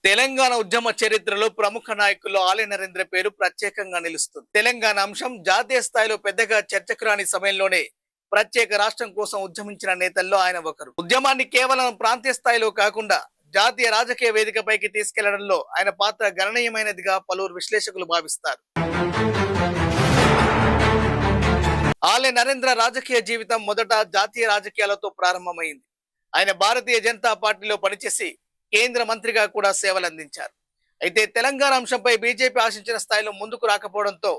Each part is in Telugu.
తెలంగాణ ఉద్యమ చరిత్రలో ప్రముఖ నాయకుల్లో ఆలయ నరేంద్ర పేరు ప్రత్యేకంగా నిలుస్తుంది. తెలంగాణ అంశం జాతీయ స్థాయిలో పెద్దగా చర్చకు రాని సమయంలోనే ప్రత్యేక రాష్ట్రం కోసం ఉద్యమించిన నేతల్లో ఆయన ఒకరు. ఉద్యమాన్ని కేవలం ప్రాంతీయ స్థాయిలో కాకుండా జాతీయ రాజకీయ వేదికపైకి తీసుకెళ్లడంలో ఆయన పాత్ర గణనీయమైనదిగా పలువురు విశ్లేషకులు భావిస్తారు. ఆలయ నరేంద్ర రాజకీయ జీవితం మొదట జాతీయ రాజకీయాలతో ప్రారంభమైంది. ఆయన భారతీయ జనతా పార్టీలో పనిచేసి కేంద్ర మంత్రిగా కూడా సేవలందించారు. అయితే తెలంగాణ అంశంపై బీజేపీ ఆశించిన స్థాయిలో ముందుకు రాకపోవడంతో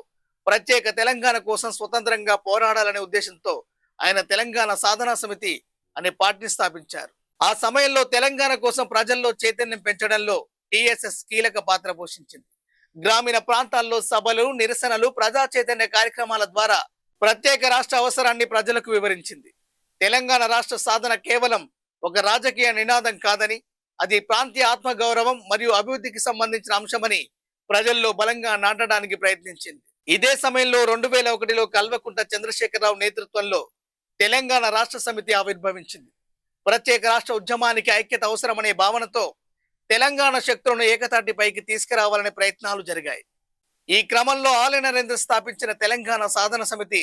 ప్రత్యేక తెలంగాణ కోసం స్వతంత్రంగా పోరాడాలనే ఉద్దేశంతో ఆయన తెలంగాణ సాధనా సమితి అనే పార్టీని స్థాపించారు. ఆ సమయంలో తెలంగాణ కోసం ప్రజల్లో చైతన్యం పెంచడంలో టిఎస్ఎస్ కీలక పాత్ర పోషించింది. గ్రామీణ ప్రాంతాల్లో సభలు, నిరసనలు, ప్రజా చైతన్య కార్యక్రమాల ద్వారా ప్రత్యేక రాష్ట్ర అవసరాన్ని ప్రజలకు వివరించింది. తెలంగాణ రాష్ట్ర సాధన కేవలం ఒక రాజకీయ నినాదం కాదని, అది ప్రాంతీయ ఆత్మగౌరవం మరియు అభివృద్ధికి సంబంధించిన అంశమని ప్రజల్లో బలంగా నాటడానికి ప్రయత్నించింది. ఇదే సమయంలో 2001లో కల్వకుంట్ల చంద్రశేఖరరావు నేతృత్వంలో తెలంగాణ రాష్ట్ర సమితి ఆవిర్భవించింది. ప్రత్యేక రాష్ట్ర ఉద్యమానికి ఐక్యత అవసరమనే భావనతో తెలంగాణ శక్తులను ఏకతాటిపైకి తీసుకురావాలనే ప్రయత్నాలు జరిగాయి. ఈ క్రమంలో ఆలయ నరేంద్ర స్థాపించిన తెలంగాణ సాధన సమితి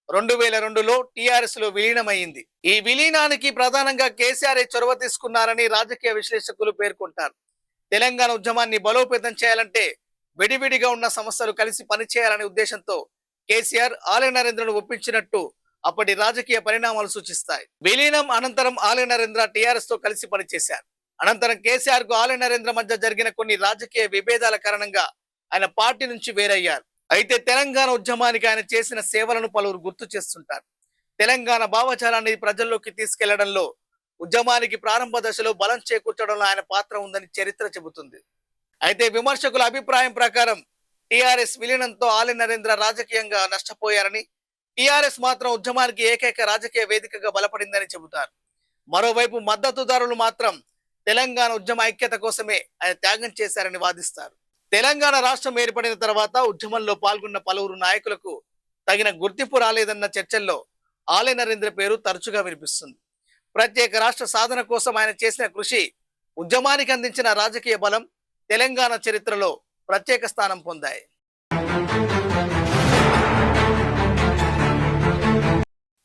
2002లో టిఆర్ఎస్ లో విలీనమైంది. ఈ విలీనానికి ప్రధానంగా కేసీఆర్ చొరవ తీసుకున్నారని రాజకీయ విశ్లేషకులు పేర్కొంటారు. తెలంగాణ ఉద్యమాన్ని బలోపేతం చేయాలంటే విడివిడిగా ఉన్న సమస్యలు కలిసి పనిచేయాలనే ఉద్దేశంతో కేసీఆర్ ఆలయ నరేంద్రను ఒప్పించినట్టు అప్పటి రాజకీయ పరిణామాలు సూచిస్తాయి. విలీనం అనంతరం ఆలయ నరేంద్ర టిఆర్ఎస్ తో కలిసి పనిచేశారు. అనంతరం కేసీఆర్ కు ఆలయ నరేంద్ర మధ్య జరిగిన కొన్ని రాజకీయ విభేదాల కారణంగా ఆయన పార్టీ నుంచి వేరయ్యారు. అయితే తెలంగాణ ఉద్యమానికి ఆయన చేసిన సేవలను పలువురు గుర్తు చేస్తుంటారు. తెలంగాణ భావజాలాన్ని ప్రజల్లోకి తీసుకెళ్లడంలో, ఉద్యమానికి ప్రారంభ దశలో బలం చేకూర్చడంలో ఆయన పాత్ర ఉందని చరిత్ర చెబుతుంది. అయితే విమర్శకుల అభిప్రాయం ప్రకారం టిఆర్ఎస్ విలీనంతో ఆలయ నరేంద్ర రాజకీయంగా నష్టపోయారని, టిఆర్ఎస్ మాత్రం ఉద్యమానికి ఏకైక రాజకీయ వేదికగా బలపడిందని చెబుతారు. మరోవైపు మద్దతుదారులు మాత్రం తెలంగాణ ఉద్యమ ఐక్యత కోసమే ఆయన త్యాగం చేశారని వాదిస్తారు. తెలంగాణ రాష్ట్రం ఏర్పడిన తర్వాత ఉద్యమంలో పాల్గొన్న పలువురు నాయకులకు తగిన గుర్తింపు రాలేదన్న చర్చల్లో ఆలయ నరేంద్ర పేరు తరచుగా వినిపిస్తుంది. ప్రత్యేక రాష్ట్ర సాధన కోసం ఆయన చేసిన కృషి, ఉద్యమానికి అందించిన రాజకీయ బలం తెలంగాణ చరిత్రలో ప్రత్యేక స్థానం పొందాయి.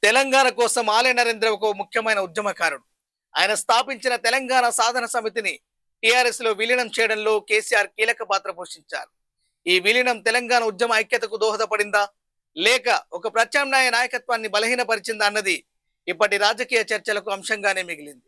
తెలంగాణ కోసం ఆలయ నరేంద్ర ఒక ముఖ్యమైన ఉద్యమకారుడు. ఆయన స్థాపించిన తెలంగాణ సాధన సమితిని టిఆర్ఎస్ లో విలీనం చేయడంలో కేసీఆర్ కీలక పాత్ర పోషించారు. ఈ విలీనం తెలంగాణ ఉద్యమ ఐక్యతకు దోహదపడిందా, లేక ఒక ప్రత్యామ్నాయ నాయకత్వాన్ని బలహీనపరిచిందా అన్నది ఇప్పటి రాజకీయ చర్చలకు అంశంగానే మిగిలింది.